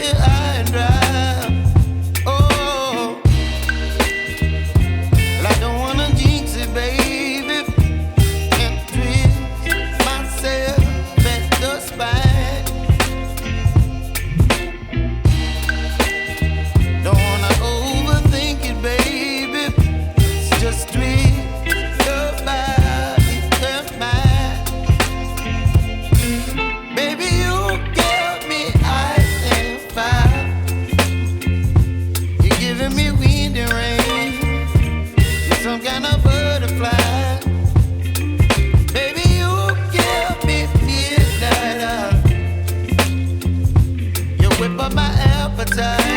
high and dry. Oh, well, I don't wanna jinx it, baby, and twist myself at the spine. Don't wanna overthink it, baby. It's just twist your body and mine. Baby, you give me ice and fire. You're giving me wind and rain. You're some kind of butterfly. Baby, you give me midnight. You whip up my appetite.